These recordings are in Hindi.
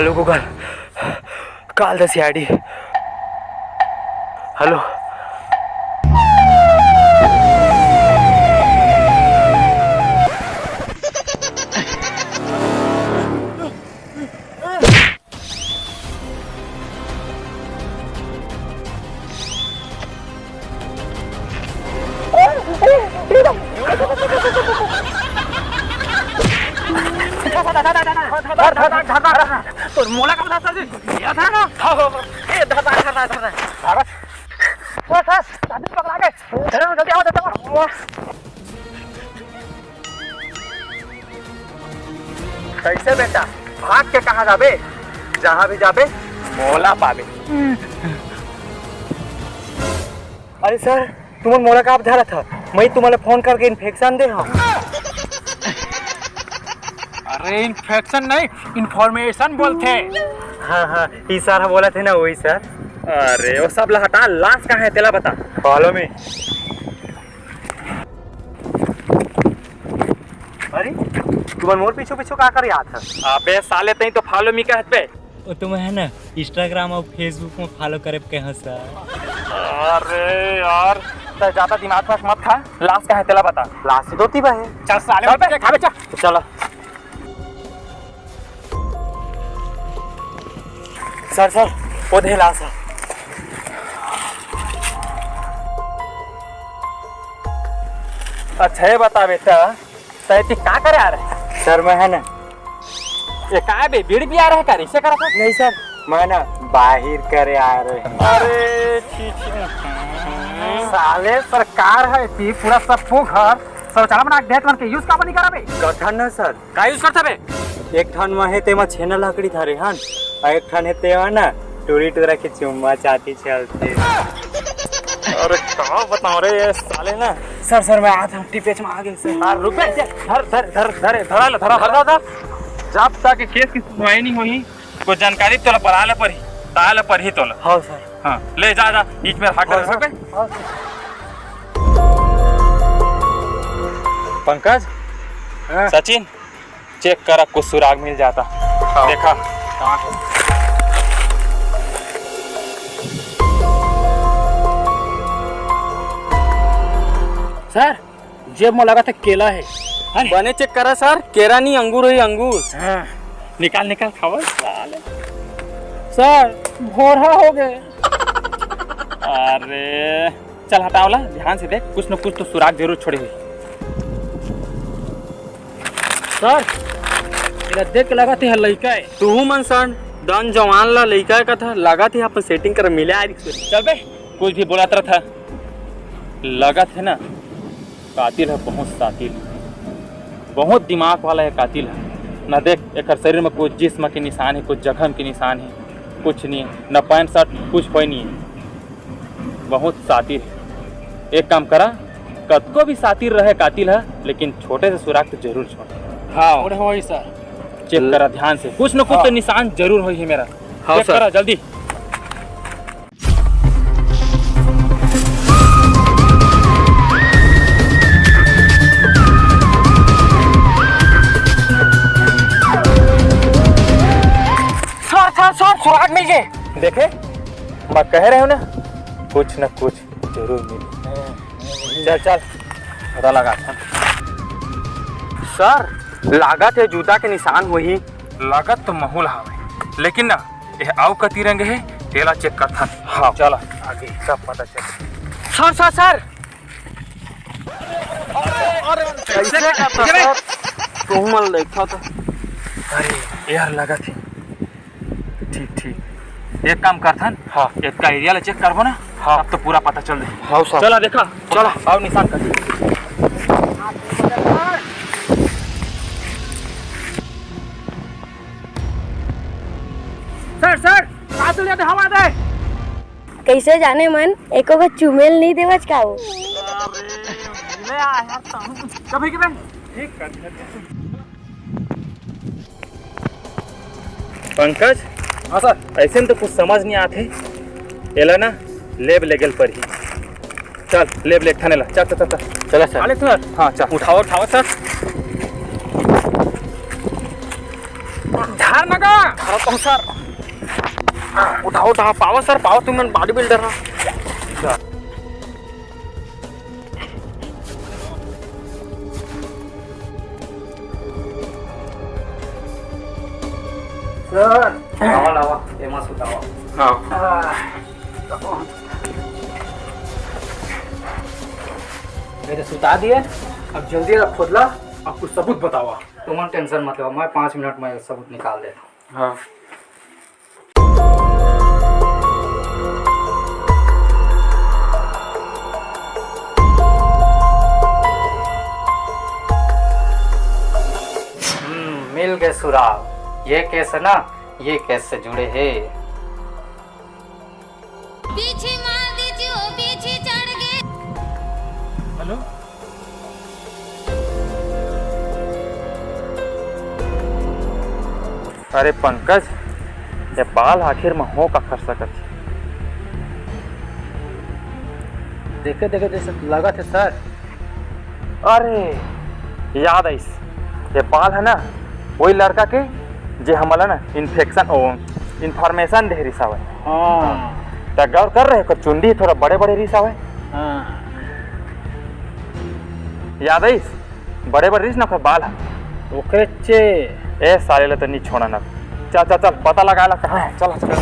Hello Google, call the CID. Hello, मोला का था ना। ए धर जल्दी पकड़ा के जल्दी आओ। कैसे बेटा भाग के कहाँ जाबे? जहाँ भी जाबे मोला पाबे। अरे सर, तुम्हें मोला का आप धरा था, मैं तुम्हारे फोन करके इन्फेक्शन दे। हाँ अरे इन्फेक्शन नहीं, इन्फॉर्मेशन बोलते। हाँ ई सर बोला थे ना, वही सर। अरे वो सब हटा, लाश कहाँ है तेला बता। फॉलो में। अरे तुम्हारे मोर पीछे पीछे का कर रहा था? अबे साले तई तो फॉलो मी कहत पे। वो तुम्हें है ना इंस्टाग्राम और फेसबुक में फॉलो करे के हैं सर। अरे यार तो ज्यादा दिमाग पास मत खा, लाश कहाँ है तेला बता। लाश से दोती बा है। चल साले बच्चे खा बेचा। चलो सर वो दे लाश है। अच्छा ये बता बेटा, तैती क्या करे आ रहे? सर मैं है ना, ये का बे बीड़ी भी आ रहा है, कर इसे करा था? नहीं सर, मैं ना बाहर करे आ रहे। अरे साले सरकार है ती पूरा सब घर शौचालय बना के देत के यूज का नहीं करा बे। कठन ना सर, का यूज करता बे? एक ठन में है तेमा छेना लकड़ी था रे हन, और एक ठन है तेमा ना टूरी टूरा के चुम्मा चाटी चलते। अरे क्या बताऊं रे ये साले ना। सर मैं आता हूँ टिपेच में आगे से। हां रुक बे, धर जब तक केस की सुनवाई नहीं हुई कोई जानकारी तोला पराले पर ही ताले पर ही तोला। हाँ सर। हाँ ले जा बीच में हाथ कर सकबे। पंकज, सचिन चेक करा कुछ सुराग मिल जाता। देखा सर जेब में लगा था केला है। बने चेक करा सर, केरा नहीं अंगूर है अंगूर। हाँ। निकाल खाओ साले। सर भोरा हो गए। अरे चल हटाओला, ध्यान से देख, कुछ न कुछ तो सुराग जरूर छोड़ी हुई। सर तेरा देख के लगा थे लड़का है। तू मनसन दन जवान ला लड़का का था, लगा थे अपन सेटिंग कर मिले आ रही। चल बे, कुछ भी बोला था, लगा थे ना कातिल है, बहुत सातिल, बहुत दिमाग वाला है कातिल है ना। देख एक शरीर में कुछ जिस्म के निशान है, कुछ जख्म के निशान है, कुछ नहीं है, न पैंट शर्ट कुछ कोई नहीं है, बहुत सातिल है। एक काम करा, कद को भी सातिल रहे कातिल है, लेकिन छोटे से सुराग तो जरूर छोड़। हाँ वही सर, चेक करा ध्यान से, कुछ न कुछ तो निशान जरूर हो है मेरा। हाँ चेक करा जल्दी। सर सुराग मिल गए। देखे मैं कह रहे हो ना, कुछ न कुछ जरूर मिले। चल पता लगा। सर लागत है जूता के निशान वही, लागत तो महूल हवे, लेकिन ना ये आउ कती रंग है तेला चेक कर था। हाँ चला आगे सब पता चल। सर कैसे करता तुम मन देखा था। अरे यार लगा थी। ठीक एक काम करथन। हाँ एक का एरिया ले चेक करबो ना। हाँ अब तो पूरा पता चल दे। हाँ सर चला देखा, चला आओ निशान कर। सर कातुल दे हवा दे। कैसे जाने मन एको को चुमेल नहीं देवच का हो। ले आ यार कभी के ठीक कर। पंकज, हाँ सर, ऐसे में तो कुछ समझ नहीं आते। एला ना लेब लेगल पर ही चल, लेब लेग थाने ला। चल चला सर। हाँ चल उठाओ सर। बाहर ना का खड़ा तो सर उठाओ उठाओ पाओ सर पाओ तुम बॉडी बिल्डर हो सर लावा लावा एमा सुतावा मेरे सुता दिए अब जल्दी खोदला अब कुछ सबूत बताओ तुम टेंशन मत लो मैं 5 मिनट में सबूत निकाल देता हूँ। हाँ मिल गए सुराग ये केस है ना ये केस से जुड़े हैं। पीछे मार दीजिए ओ पीछे चढ़ गए। हेलो अरे पंकज ये बाल आखिर में हो का कर सकत देखे देखे जैसे लगा थे सर। अरे याद आइस ये बाल है ना वही लड़का के जे हमला ना इन्फेक्शन ओ इन्फॉर्मेशन दे रिसावे हाँ त गौर कर रहे कर चुंडी थोड़ा बड़े बड़े रिसावे हाँ याद आइस बड़े बड़े रिस ना कर बाल है ओकरे चे ए साले ले तो नहीं छोड़ा ना चल चल चल पता लगा ला कहाँ है चल चल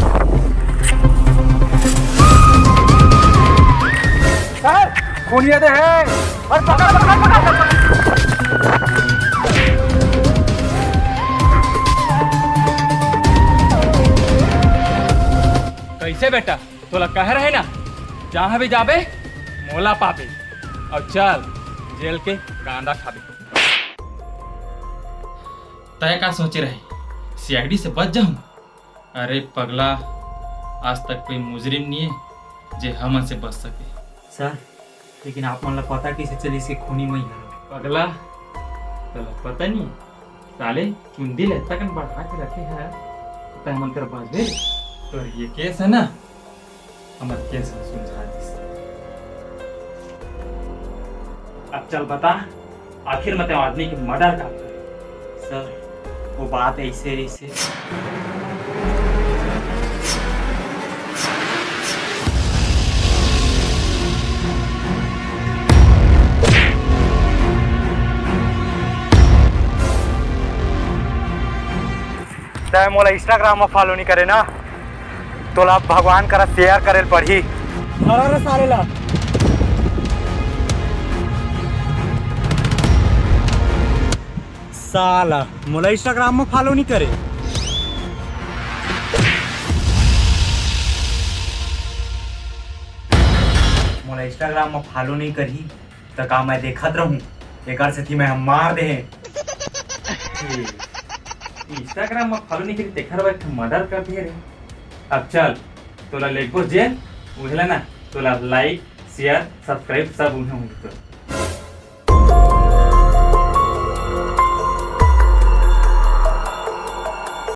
सर खूनिया दे है और पकड़ पकड़ पकड़ कैसे बेटा तोला कह रहे ना जहाँ भी जाबे मोला पाबे और चल जेल के गांदा खाबे तय का सोचे रहे सीआईडी से बच जाऊं अरे पगला आज तक कोई मुजरिम नहीं है जे हमन से बच सके सर लेकिन आप मन ला पता कैसे चली इसके खूनी में पगला तो पता नहीं साले चुंदी ले तक बढ़ा के रखे हैं तय मन कर बच तो ये केस है ना हमारे केस में सुलझा दिस अब चल बता आखिर में आदमी की मर्डर का सर वो बात ऐसे ऐसे तय मोला इंस्टाग्राम में फॉलो नहीं करे ना तो ला भगवान करा शेयर करे पड़ी अरे सारे ला साला मोला इंस्टाग्राम में फॉलो नहीं करे मोला इंस्टाग्राम में फॉलो नहीं करी तो का मैं देखत रहूं एक से थी मैं हम मार दे इंस्टाग्राम में फॉलो नहीं करी देखा रहा मर्डर कर दिए रे अब चल तोला लेगो जेल बुझला ना तोला लाइक शेयर सब्सक्राइब सब उन्हें होंगे तो